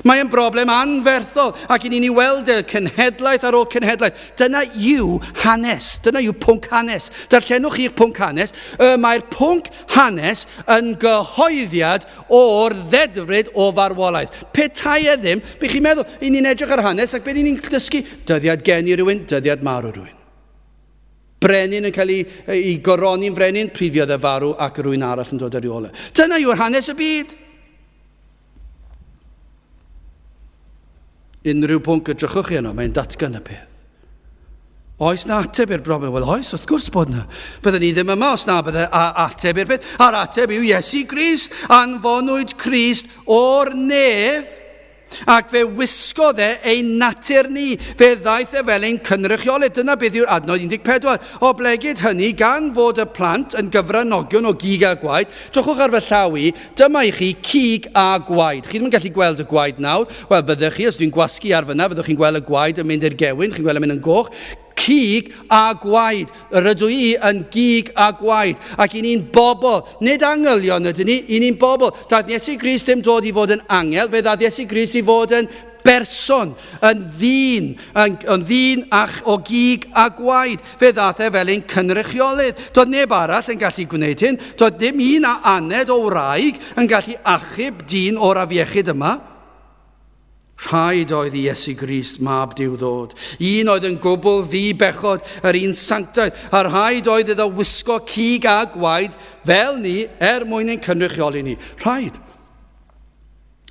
Mae'n broblem anferthol ac i ni'n ei weld y cenhedlaeth ar ôl cenhedlaeth. Dyna yw hanes, dyna yw pwnc hanes. Darllenwch chi'ch pwnc hanes. Mae'r pwnc hanes yn gyhoeddiad o'r ddedfryd o farwolaeth. Petai e ddim, bych chi'n meddwl, i ni'n edrych ar hanes ac beth i ni'n dysgu? Dyddiad geni rhywun, dyddiad marw rhywun. Brenin yn cael ei goroni'n frenin, pryd fydd y farw ac rhywun arall yn dod ar ôl. Dyna yw'r hanes y byd. Unrhyw pwnc ydrychwch chi yno, mae'n datgan y peth. Oes na ateb i'r broblem? Wel, oes, wrth gwrs bod na. Byddwn ni ddim yma os na bydde ateb i'r peth. A'r ateb yw Iesu Grist. Anfonwyd Crist o'r nef ac fe wisgodd ein natur ni. Fe ddaeth fel ein cynrychiolyd. Dyna beth yw'r adnod 14. O blegyd hynny, gan fod y plant yn gyfranogion o gig a gwaed, trwchwch ar fy llaw i, dyma i chi cig a gwaed. Chi ddim yn gallu gweld y gwaed nawr. Wel, byddwch chi, os dwi'n gwasgu ar fyna, fyddwch chi'n gweld y gwaed yn mynd i'r gewyn, chi'n gweld yn mynd yn goch. cig a gwaed. Rydw i yn gig a gwaed. Ac i ni'n bobl, nid angylion ydyn ni, i ni'n bobl. Daeth Iesu Grist ddim dod i fod yn angel, fe daeth Iesu Grist i fod yn berson, yn ddyn, yn ddyn o gig a gwaed. Fe ddath e fel ein cynrychiolydd. Doedd neb arall yn gallu gwneud hyn. Doedd dim un a aned o wraig yn gallu achub dyn o'r afiechyd yma. Rhaid oedd i Iesu Grist mab Duw ddod. Un oedd yn gwbl ddi-bechod, yr un sanctaidd. A rhaid oedd iddo wisgo cig a gwaed fel ni mwyn ein cynrychioli ni. Rhaid.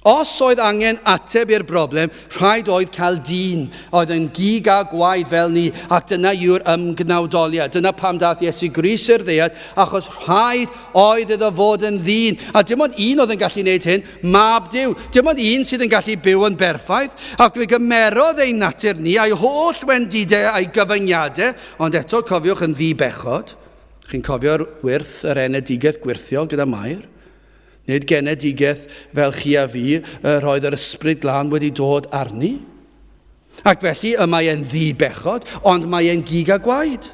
Os oedd angen ateb i'r broblem, rhaid oedd cael dyn oedd yn gig a gwaed fel ni, ac dyna yw'r ymgnawdoliad. Dyna pam daeth Iesu Grist i'r ddiad, achos rhaid oedd iddo fod yn ddyn. A dim ond un oedd yn gallu gwneud hyn, mab Duw. Dim ond un sydd yn gallu byw yn berffaith, ac fe gymerodd ein natur ni, a'i holl wendidau a'i gyfyngiadau, ond eto cofiwch yn ddi-bechod. Chi'n cofio'r wyrth, yr enedigeth gwirthiol gyda Mair? Nid genedigaeth fel chi a fi, roedd yr ysbryd glân wedi dod arni. Ac felly, mae e'n ddi-bechod, ond mae e'n gig a gwaed.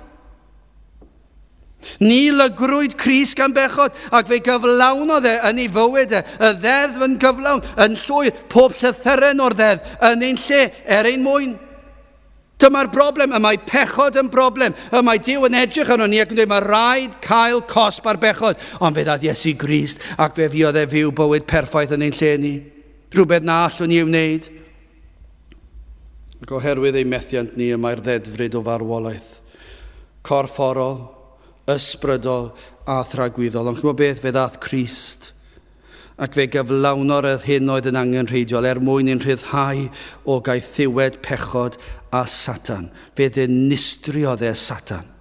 Ni lygrwyd Crist gan bechod, ac fe gyflawnodd e yn ei fywyd e. Y ddeddf yn gyflawn, yn llwyr, pob llythyren o'r ddeddf, yn ein lle, ein mwyn. Dyma'r broblem, y mae pechod yn broblem. Y mae Duw yn edrych arno ni ac yn dweud, mae rhaid cael cosb ar bechod. Ond fe daeth Iesu Grist ac fe fuodd e fyw bywyd perffaith yn ein lle ni. Rhywbeth na allwn ni wneud. Ac oherwydd ei methiant ni, y mae'r ddedfryd o farwolaeth. Corfforol, ysbrydol a thragwyddol. Ond chymod beth, fe ddaeth Crist. Ac fe gyflawno'r hyn oedd yn angenrheidiol mwyn ein rhyddhau o gaethiwed pechod a Satan. Fe dinistriodd e Satan.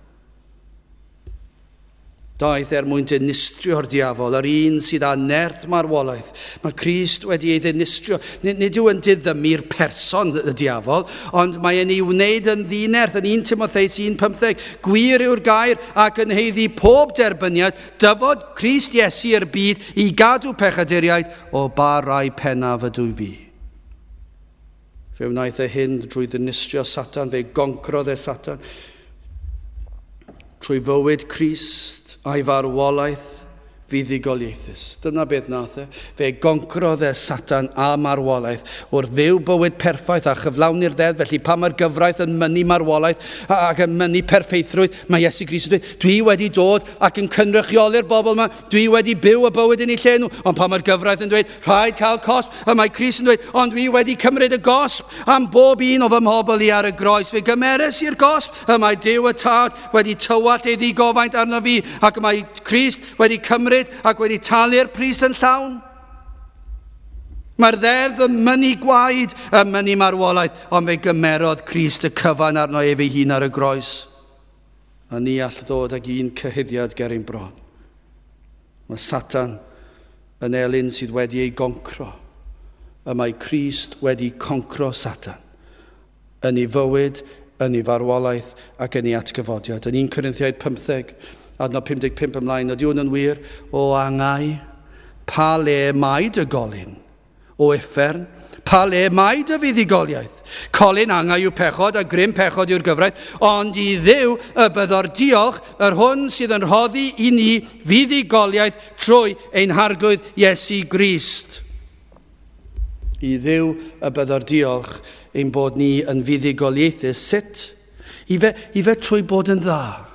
Daeth mwyn dinistrio'r diafol, yr un sydd â nerth marwolaeth. Mae Crist wedi ei ddinistrio. Nid yw yn diddymu'r person y diafol, ond mae e'n ei wneud yn ddinerth, yn 1 Timotheus 1:15. Gwir yw'r gair ac yn heiddi pob derbyniad, dyfod Crist Iesu i'r byd i gadw pechaduriaid o barau pennaf y dwy fi. Fe wnaeth e hyn drwy ddinistrio Satan, fe goncrodd e Satan. Trwy fywyd Crist, a'i farwolaeth fuddugoliaethus. Dyna beth nath e. Fe goncrodd e Satan a marwolaeth wrth fyw bywyd perffaith a chyflawni'r ddeddf. Felly pa mae'r gyfraith yn mynnu marwolaeth ac yn mynnu perfeithrwydd, mae Iesu Grist yn dweud, dwi wedi dod ac yn cynrychioli'r bobl yma, dwi wedi byw y bywyd yn ei lle nhw. Ond pa mae'r gyfraith yn dweud, rhaid cael cosb, a mae Crist yn dweud, ond dwi wedi cymryd y gosb am bob un o fy mhobl i ar y groes. Fe gymeres i'r gosb, a mae Duw y Tad wedi tywallt ei ddigofaint arno fi, ac mae Crist wedi cymryd ac wedi talu'r pris yn llawn. Mae'r ddeddf yn mynnu gwaed, yn mynnu marwolaeth, ond fe gymerodd Crist y cyfan arno ei fei hun ar y groes. A ni all ddod ag un cyhyddiad ger ein bron. Mae Satan yn elyn sydd wedi ei goncro. A mae Crist wedi concro Satan yn ei fywyd, yn ei farwolaeth ac yn ei atgyfodiad. Yn 1 Corinthiaid 15, adnod 55 ymlaen, ydy hwn yn wir, o angau, pa le mae dy golyn, o uffern, pa le mae dy fuddugoliaeth. Colin angau yw pechod a grym pechod yw'r gyfraith, ond i Dduw y byddor diolch, yr hwn sydd yn rhoddi i ni fuddugoliaeth trwy ein harglwydd Iesu Grist. I Dduw y byddor diolch ein bod ni yn fuddugoliaethus. Sut? I fe trwy bod yn dda.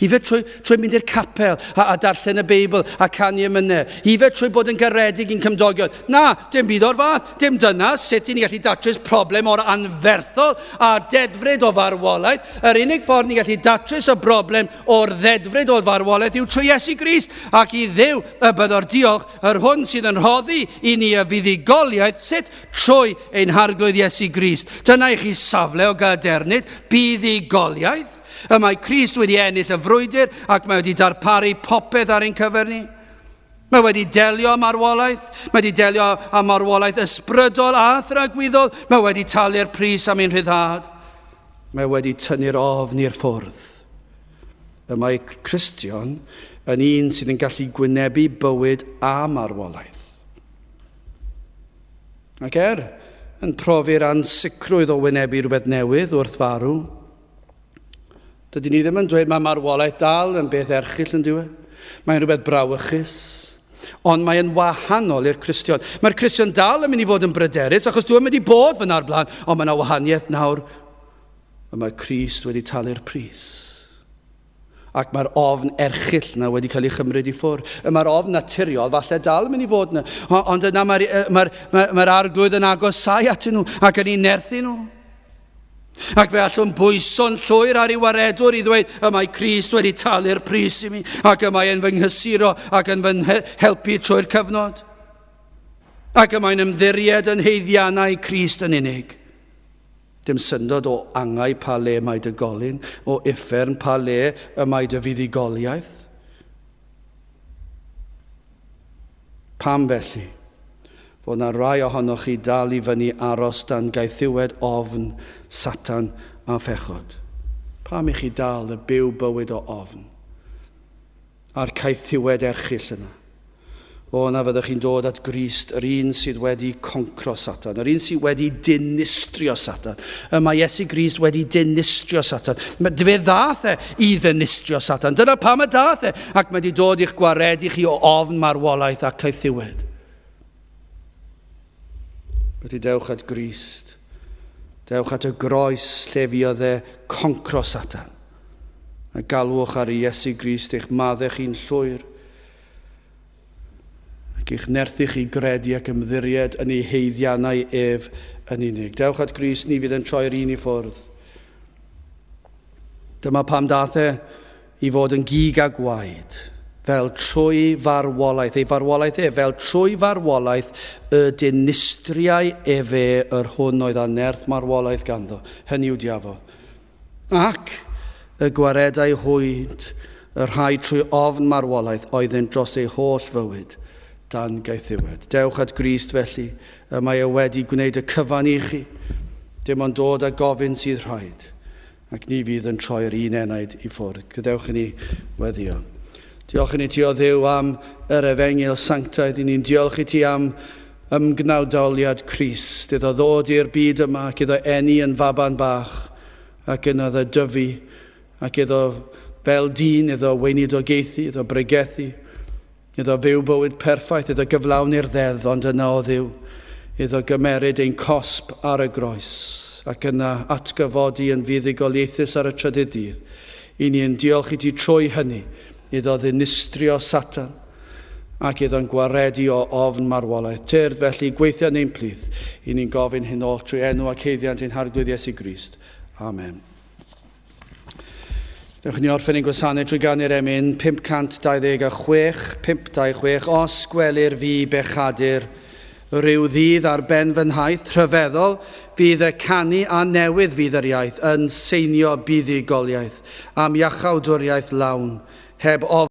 I fe trwy mynd i'r capel a darllen y Beibl a canu emynau. I fe trwy bod yn garedig i'n cymdogion. Na, dim byd o'r fath. Dim dyna sut i ni gallu datrys problem o'r anferthol a dedfryd o farwolaeth. Yr unig ffordd ni gallu datrys y broblem o'r ddedfryd o farwolaeth yw trwy Iesu Grist. Ac i Dduw y byddor diolch, yr hwn sydd yn rhoddi i ni y fuddugoliaeth, sut trwy ein harglwydd Iesu Grist. Dyna i chi safle o gadernid, buddugoliaeth. Y mae Crist wedi ennill y frwydr ac mae wedi darparu popeth ar ein cyfer ni. Mae wedi delio am marwolaeth, mae wedi delio am marwolaeth ysbrydol a thragwyddol, mae wedi talu'r pris am ein rhyddhad. Mae wedi tynnu'r ofn i'r ffwrdd. Y mae Cristion yn un sydd yn gallu gwynebu bywyd a marwolaeth. Ac yn profi'r ansicrwydd o wynebu rhywbeth newydd wrth farw, Dydyn ni ddim yn dweud mae marwolaeth dal yn beth erchyll yn diwedd. Mae'n rhywbeth brawychus. Ond mae'n wahanol i'r Cristion. Mae'r Cristion dal yn mynd i fod yn bryderus, achos dwi'n mynd i bod fyna'r blaen, ond mae yna wahaniaeth nawr. Mae Crist wedi talu'r pris. Ac mae'r ofn erchyll na wedi cael ei chymryd i ffwrdd. Mae'r ofn naturiol falle dal yn mynd i fod yna. Ond yna mae'r arglwydd yn agosau atyn nhw ac yn ei nerthu nhw. Ac fe allwn bwyso'n llwyr ar ei waredwr i ddweud, y mae Crist wedi talu'r pris i mi, ac y mae e'n fy nghysuro ac yn fy helpu trwy'r cyfnod. Ac y mae'n ymddiried yn heiddiannau Crist yn unig. Dim syndod o angau pa le mae dy golyn, o uffern pa le y mae dy fuddugoliaeth. Pam felly, fod na rai ohonoch chi dal i fyny aros dan gaethiwed ofn, Satan a phechod. Pam i chi dal y byw bywyd o ofn a'r caethiwed erchyll yna. O na fyddwch chi'n dod at Grist, yr un sydd wedi concro Satan, yr un sydd wedi dinistrio Satan. Mae Iesu Grist wedi dinistrio Satan. Fe ddath i ddinistrio Satan. Dyna pam y dath ac mae wedi dod i'ch gwaredu chi o ofn, marwolaeth a caethiwed. Wedi dewch at Grist. Dewch at y groes lle fuodd concro Satan. A galwch ar Iesu Grist eich maddau chi'n llwyr. Ac eich nerthu chi gredu ac ymddiried yn ei heiddiannau ef yn unig. Dewch at Grist, ni fydd yn troi'r un i ffwrdd. Dyma pam dath i fod yn gig a gwaed. Fel trwy farwolaeth, ei farwolaeth fel trwy farwolaeth y dinistriau yr hwn oedd a nerth marwolaeth ganddo. Hynny yw diafol. Ac y gwaredau hwyd, y rhai trwy ofn marwolaeth oedd yn dros ei holl fywyd dan gaethiwed. Dewch at Grist felly, mae e wedi gwneud y cyfan i chi, dim ond dod a gofyn sydd rhaid, ac ni fydd yn troi'r un enaid i ffwrdd. Gadewch i ni weddio. Diolch i ni ti o Dduw am yr efengil sanctaidd. I ni'n diolch i ti am ymgnawdoliad Crist. Iddo ddod i'r byd yma ac iddo eni yn faban bach ac yna ddo dyfu ac iddo fel dyn iddo weinidogaethu, iddo bregethu, iddo fyw bywyd perffaith, iddo gyflawni'r ddeddf, ond yna o Dduw, iddo gymeryd ein cosb ar y groes ac yna atgyfodi yn fuddugoliaethus ar y trydydd dydd. I ni'n diolch i ti trwy hynny, iddo ddinistrio Satan ac iddo'n gwaredu o ofn marwolaeth. Tyrd felly gweithio neu'n plith. I ni'n gofyn hyn ôl trwy enw ac heiddiant ein harglwydd Iesu Grist. Amen. Dewch ni orffen ein gwasanaeth trwy ganu'r emyn 526, 526. Os gwelir fi bechadur, rhyw ddydd ar ben fy nhaith, rhyfeddol, fydd y canu a newydd fydd yr iaith yn seinio buddugoliaeth, am iachawdwriaeth lawn, heb